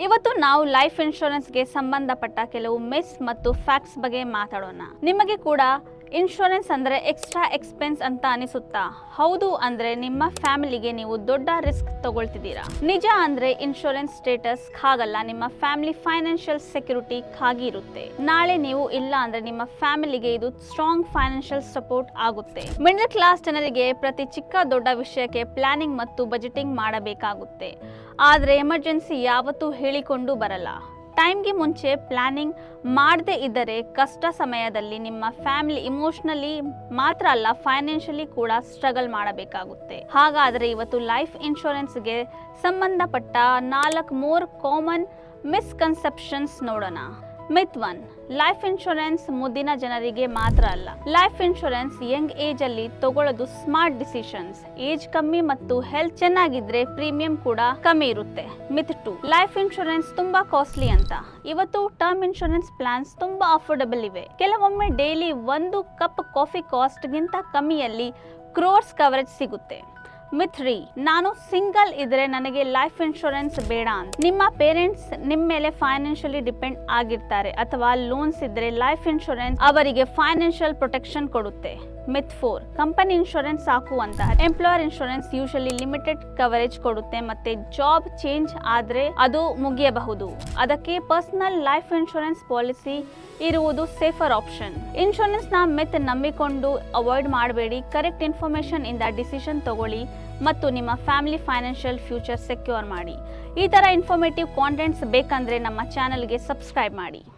ಇವತ್ತು ನಾವು ಲೈಫ್ ಇನ್ಶೂರೆನ್ಸ್ಗೆ ಸಂಬಂಧಪಟ್ಟ ಕೆಲವು ಮಿಸ್ ಮತ್ತು ಫ್ಯಾಕ್ಟ್ಸ್ ಬಗ್ಗೆ ಮಾತಾಡೋಣ. ನಿಮಗೆ ಕೂಡ ಇನ್ಶೂರೆನ್ಸ್ ಅಂದರೆ ಎಕ್ಸ್ಟ್ರಾ ಎಕ್ಸ್ಪೆನ್ಸ್ ಅಂತ ಅನಿಸುತ್ತಾ? ಹೌದು, ಅಂದರೆ ನಿಮ್ಮ ಫ್ಯಾಮಿಲಿಗೆ ನೀವು ದೊಡ್ಡ ರಿಸ್ಕ್ ತಗೊಳ್ತಿದ್ದೀರಾ. ನಿಜ ಅಂದರೆ ಇನ್ಶೂರೆನ್ಸ್ ಸ್ಟೇಟಸ್ ಹಾಗಲ್ಲ, ನಿಮ್ಮ ಫ್ಯಾಮಿಲಿ ಫೈನಾನ್ಷಿಯಲ್ ಸೆಕ್ಯೂರಿಟಿ ಆಗಿ ಇರುತ್ತೆ. ನಾಳೆ ನೀವು ಇಲ್ಲ ಅಂದರೆ ನಿಮ್ಮ ಫ್ಯಾಮಿಲಿಗೆ ಇದು ಸ್ಟ್ರಾಂಗ್ ಫೈನಾನ್ಷಿಯಲ್ ಸಪೋರ್ಟ್ ಆಗುತ್ತೆ. ಮಿಡಲ್ ಕ್ಲಾಸ್ ಜನರಿಗೆ ಪ್ರತಿ ಚಿಕ್ಕ ದೊಡ್ಡ ವಿಷಯಕ್ಕೆ ಪ್ಲಾನಿಂಗ್ ಮತ್ತು ಬಜೆಟಿಂಗ್ ಮಾಡಬೇಕಾಗುತ್ತೆ. ಆದರೆ ಎಮರ್ಜೆನ್ಸಿ ಯಾವತ್ತೂ ಹೇಳಿಕೊಂಡು ಬರಲ್ಲ. ಟೈಮ್ಗೆ ಮುಂಚೆ ಪ್ಲಾನಿಂಗ್ ಮಾಡದೇ ಇದ್ದರೆ ಕಷ್ಟ ಸಮಯದಲ್ಲಿ ನಿಮ್ಮ ಫ್ಯಾಮಿಲಿ ಇಮೋಷನಲಿ ಮಾತ್ರ ಅಲ್ಲ, ಫೈನಾನ್ಷಿಯಲಿ ಕೂಡ ಸ್ಟ್ರಗಲ್ ಮಾಡಬೇಕಾಗುತ್ತೆ. ಹಾಗಾದರೆ ಇವತ್ತು ಲೈಫ್ ಇನ್ಶೂರೆನ್ಸ್ಗೆ ಸಂಬಂಧಪಟ್ಟ 4 ಕಾಮನ್ ಮಿಸ್ಕನ್ಸೆಪ್ಷನ್ಸ್ ನೋಡೋಣ. ಮಿತ್ 1, ಲೈಫ್ ಇನ್ಶೂರೆನ್ಸ್ ಮುದ್ದಿನ ಜನರಿಗೆ ಮಾತ್ರ ಅಲ್ಲ. ಲೈಫ್ ಇನ್ಶೂರೆನ್ಸ್ ಯಂಗ್ ಏಜ್ ಅಲ್ಲಿ ತಗೊಳ್ಳೋದು ಸ್ಮಾರ್ಟ್ ಡಿಸಿಷನ್ಸ್. ಏಜ್ ಕಮ್ಮಿ ಮತ್ತು ಹೆಲ್ತ್ ಚೆನ್ನಾಗಿದ್ರೆ ಪ್ರೀಮಿಯಂ ಕೂಡ ಕಮ್ಮಿ ಇರುತ್ತೆ. ಮಿತ್ 2, ಲೈಫ್ ಇನ್ಶೂರೆನ್ಸ್ ತುಂಬಾ ಕಾಸ್ಟ್ಲಿ ಅಂತ. ಇವತ್ತು ಟರ್ಮ್ ಇನ್ಶೂರೆನ್ಸ್ ಪ್ಲಾನ್ಸ್ ತುಂಬಾ ಅಫೋರ್ಡಬಲ್ ಇವೆ. ಕೆಲವೊಮ್ಮೆ ಡೈಲಿ 1 ಕಪ್ ಕಾಫಿ ಕಾಸ್ಟ್ ಗಿಂತ ಕಮ್ಮಿಯಲ್ಲಿ ಕ್ರೋರ್ಸ್ ಕವರೇಜ್ ಸಿಗುತ್ತೆ. ಮಿತ್ 3, ನಾನು ಸಿಂಗಲ್ ಇದ್ರೆ ನನಗೆ ಲೈಫ್ ಇನ್ಶೂರೆನ್ಸ್ ಬೇಡ ಅಂತ. ನಿಮ್ಮ ಪೇರೆಂಟ್ಸ್ ನಿಮ್ಮ ಮೇಲೆ ಫೈನಾನ್ಷಿಯಲಿ ಡಿಪೆಂಡ್ ಆಗಿರ್ತಾರೆ ಅಥವಾ ಲೋನ್ಸ್ ಇದ್ರೆ ಲೈಫ್ ಇನ್ಶೂರೆನ್ಸ್ ಅವರಿಗೆ ಫೈನಾನ್ಷಿಯಲ್ ಪ್ರೊಟೆಕ್ಷನ್ ಕೊಡುತ್ತೆ. ಮಿತ್ 4, ಕಂಪನಿ ಇನ್ಶೂರೆನ್ಸ್ ಸಾಕು ಅಂತ. Employer insurance usually limited coverage ಕೊಡುತ್ತೆ ಮತ್ತೆ ಜಾಬ್ ಚೇಂಜ್ ಆದ್ರೆ ಅದು ಮುಗಿಯಬಹುದು. ಅದಕ್ಕೆ ಪರ್ಸನಲ್ ಲೈಫ್ ಇನ್ಶೂರೆನ್ಸ್ ಪಾಲಿಸಿ ಇರುವುದು ಸೇಫರ್ ಆಪ್ಷನ್. ಇನ್ಶೂರೆನ್ಸ್ ನ ಮಿತ್ ನಂಬಿಕೊಂಡು ಅವಾಯ್ಡ್ ಮಾಡಬೇಡಿ. ಕರೆಕ್ಟ್ ಇನ್ಫಾರ್ಮೇಶನ್ ಇಂದ ಡಿಸಿಷನ್ ತಗೊಳ್ಳಿ ಮತ್ತು ನಿಮ್ಮ ಫ್ಯಾಮಿಲಿ ಫೈನಾನ್ಷಿಯಲ್ ಫ್ಯೂಚರ್ ಸೆಕ್ಯೂರ್ ಮಾಡಿ. ಈ ತರ ಇನ್ಫಾರ್ಮೇಟಿವ್ ಕಾಂಟೆಂಟ್ಸ್ ಬೇಕಂದ್ರೆ ನಮ್ಮ ಚಾನೆಲ್ಗೆ ಸಬ್ಸ್ಕ್ರೈಬ್ ಮಾಡಿ.